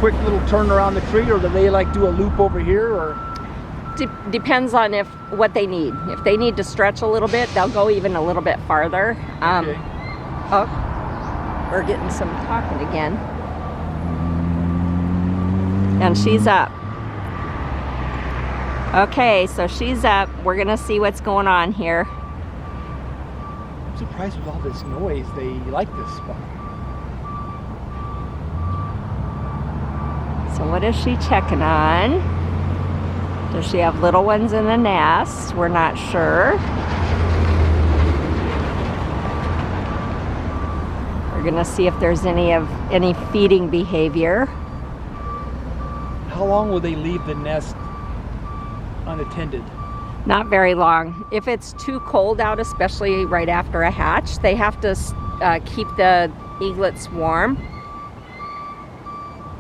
quick little turn around the tree, or do they like do a loop over here, or? Depends on what they need. If they need to stretch a little bit, they'll go even a little bit farther. Okay. Oh, we're getting some talking again. And she's up. Okay, so she's up. We're gonna see what's going on here. I'm surprised with all this noise, they like this spot. So what is she checking on? Does she have little ones in the nest? We're not sure. We're gonna see if there's any feeding behavior. How long will they leave the nest unattended? Not very long. If it's too cold out, especially right after a hatch, they have to keep the eaglets warm,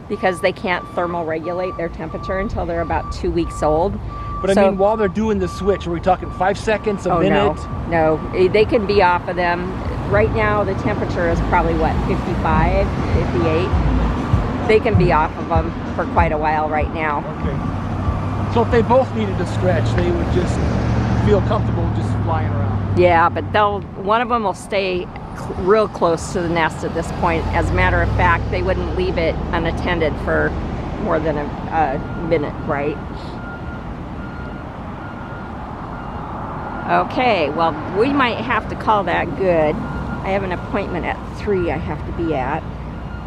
because they can't thermal regulate their temperature until they're about 2 weeks old. But I mean, while they're doing the switch, are we talking 5 seconds, a minute? No, they can be off of them. Right now, the temperature is probably, what, 55, 58? They can be off of them for quite a while right now. Okay. So if they both needed to stretch, they would just feel comfortable just flying around? Yeah, but one of them will stay real close to the nest at this point. As a matter of fact, they wouldn't leave it unattended for more than a minute, right? Okay, well, we might have to call that good. I have an appointment at 3 I have to be at,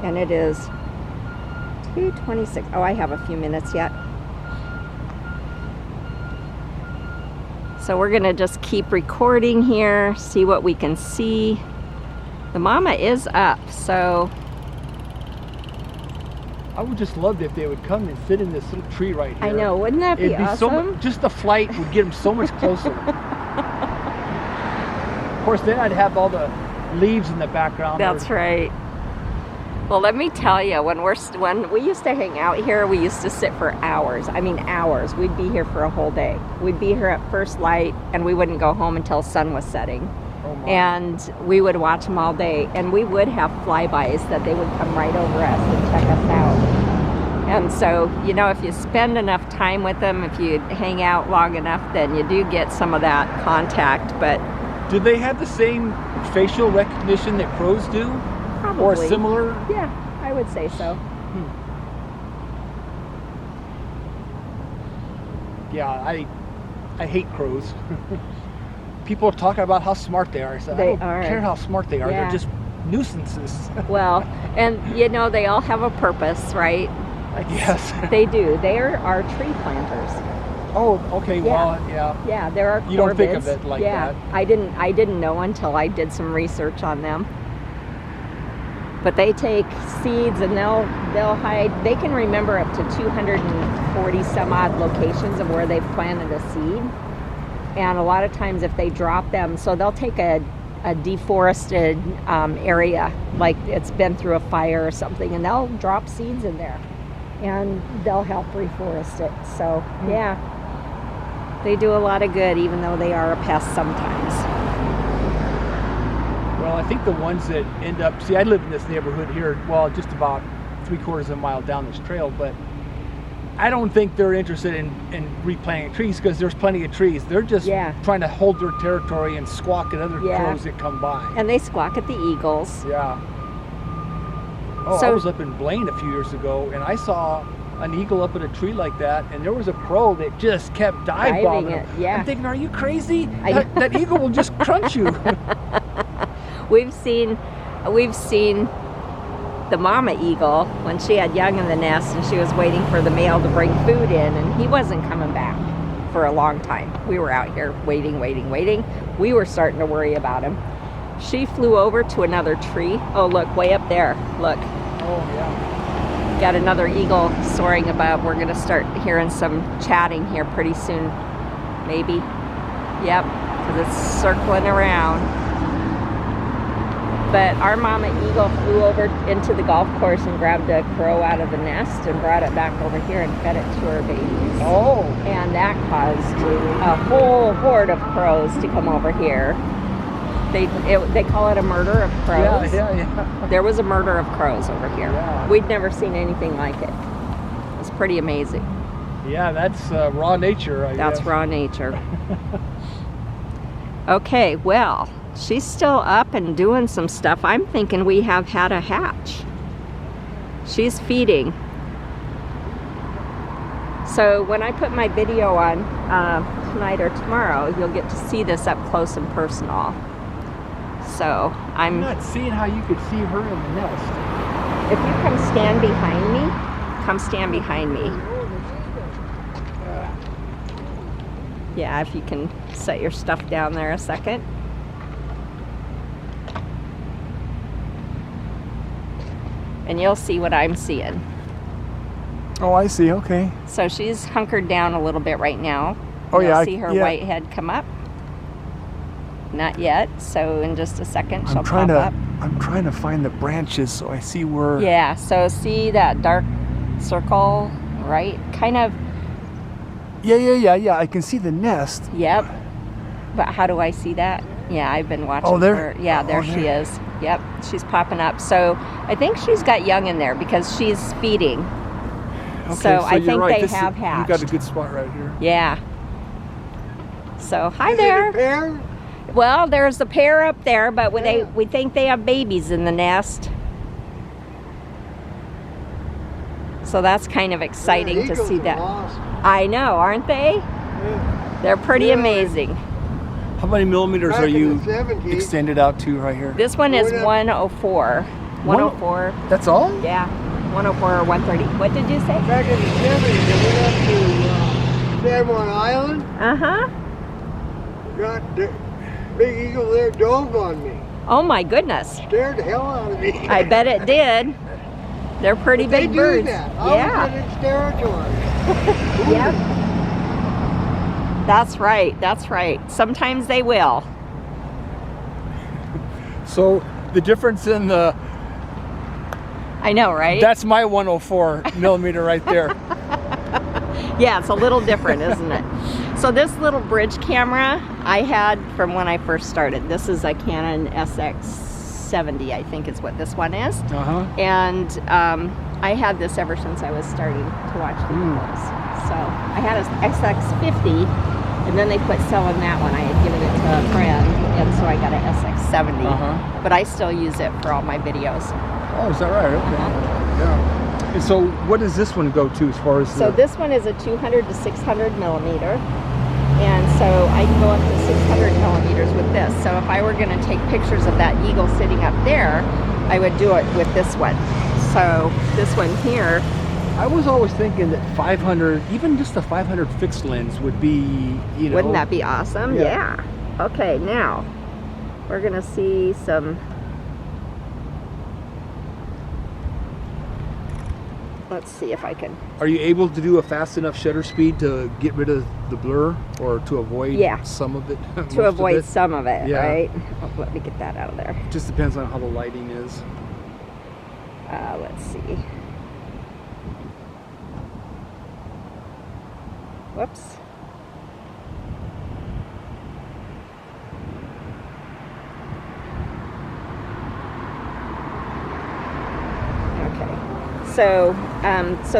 and it is 2:26. Oh, I have a few minutes yet. So we're gonna just keep recording here, see what we can see. The mama is up, so. I would just love it if they would come and sit in this little tree right here. I know, wouldn't that be awesome? Just the flight would get them so much closer. Of course, then I'd have all the leaves in the background. That's right. Well, let me tell you, when we used to hang out here, we used to sit for hours. I mean, hours. We'd be here for a whole day. We'd be here at first light, and we wouldn't go home until sun was setting. Oh my. And we would watch them all day, and we would have flybys that they would come right over us and check us out. And so, you know, if you spend enough time with them, if you hang out long enough, then you do get some of that contact. But do they have the same facial recognition that crows do? probably. Or similar? Yeah, I would say so. Yeah, I hate crows. People are talking about how smart they are. So I don't care how smart they are. Yeah. They're just nuisances. Well, and you know, they all have a purpose, right? Yes. They do. They are our tree planters. Oh, okay. Yeah. Well, yeah. Yeah, they're our corvids. You don't think of it like that. I didn't know until I did some research on them. But they take seeds and they'll hide. They can remember up to 240 some odd locations of where they've planted a seed. And a lot of times if they drop them, so they'll take a deforested area, like it's been through a fire or something, and they'll drop seeds in there and they'll help reforest it. So yeah, they do a lot of good, even though they are a pest sometimes. Well, I think the ones that end up, see, I live in this neighborhood here, well, just about 3/4 of a mile down this trail, but I don't think they're interested in replanting trees, because there's plenty of trees. They're just trying to hold their territory and squawk at other crows that come by. And they squawk at the eagles. Yeah. Oh, I was up in Blaine a few years ago, and I saw an eagle up in a tree like that, and there was a crow that just kept dive bombing him. Yeah. I'm thinking, are you crazy? That eagle will just crunch you. We've seen the mama eagle when she had young in the nest, and she was waiting for the male to bring food in, and he wasn't coming back for a long time. We were out here waiting. We were starting to worry about him. She flew over to another tree. Oh, look, way up there. Look. Oh, yeah. Got another eagle soaring above. We're going to start hearing some chatting here pretty soon. Maybe. Yep, because it's circling around. But our mama eagle flew over into the golf course and grabbed a crow out of the nest and brought it back over here and fed it to her babies. Oh. And that caused a whole horde of crows to come over here. They call it a murder of crows. Yeah. There was a murder of crows over here. Yeah. We'd never seen anything like it. It's pretty amazing. Yeah, that's raw nature, I That's guess. raw nature. Okay, well, she's still up and doing some stuff. I'm thinking we have had a hatch. She's feeding. So when I put my video on tonight or tomorrow, you'll get to see this up close and personal. So I'm not seeing how you could see her in the nest. if you come stand behind me, come stand behind me. Yeah, if you can set your stuff down there a second. And you'll see what I'm seeing. Oh, I see. Okay. So she's hunkered down a little bit right now. Oh, You'll yeah. see her white head come up. Not yet. So in just a second, she'll pop up. I'm trying to find the branches so I see where. Yeah. So see that dark circle, right? Kind of. Yeah. I can see the nest. Yep. But how do I see that? Yeah, I've been watching. Oh, there. her. Yeah, there she is. Yep, she's popping up. So I think she's got young in there because she's feeding. Okay, so I think right. they have hatched. You got a good spot right here. Yeah. So hi Is there. it a pair? Well, there's a pair up there, but we think they have babies in the nest. So that's kind of exciting to Eagles see are that. awesome. I know, aren't they? Yeah. They're pretty Yeah. amazing. How many millimeters Back are in you the 70s, extended out to right here? This one is Going up- 104. 104. That's all? Yeah. 104 or 130. What did you say? back in the 70s, I went up to San Juan Island. Uh-huh. Got the big eagle there, dove on me. Oh my goodness. Scared the hell out of me. I bet it did. They're pretty They big do birds. that. I Yeah. was in its territory. Yep. That's right. That's right. Sometimes they will. So the difference in the, I know, right? that's my 104 millimeter right there. Yeah, it's a little different, isn't it? So this little bridge camera I had from when I first started. This is a Canon SX70, I think is what this one is. Uh-huh. And I had this ever since I was starting to watch the Eagles. So I had an SX50, and then they quit selling that one. I had given it to a friend, and so I got an SX70. Uh-huh. But I still use it for all my videos. Oh, is that right? Okay. Yeah. And so what does this one go to as far as So this one is a 200 to 600 millimeter. And so I can go up to 600 millimeters with this. So if I were going to take pictures of that eagle sitting up there, I would do it with this one. So this one here. I was always thinking that 500, even just a 500 fixed lens would be, you know. Wouldn't that be awesome? Yeah. Yeah. Okay, now we're going to see some. Let's see if I can. Are you able to do a fast enough shutter speed to get rid of the blur or to avoid some of it? To avoid some of it, Yeah. right? Oh, let me get that out of there. Just depends on how the lighting is. Let's see. Whoops. Okay. So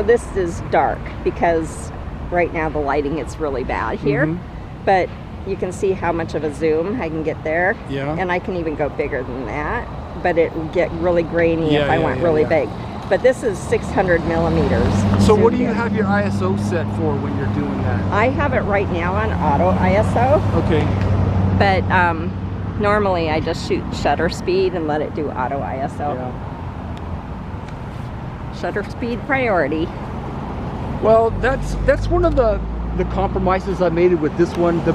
this is dark because right now the lighting is really bad here. Mhm. But you can see how much of a zoom I can get there. Yeah. And I can even go bigger than that. But it will get really grainy if Yeah, I yeah, went yeah, really yeah. big. But this is 600 millimeters. So what zoomed do you in. have your ISO set for when you're doing that? I have it right now on auto ISO, Okay. but normally I just shoot shutter speed and let it do auto ISO. Yeah. Shutter speed priority. Well, that's one of the compromises I made with this one. The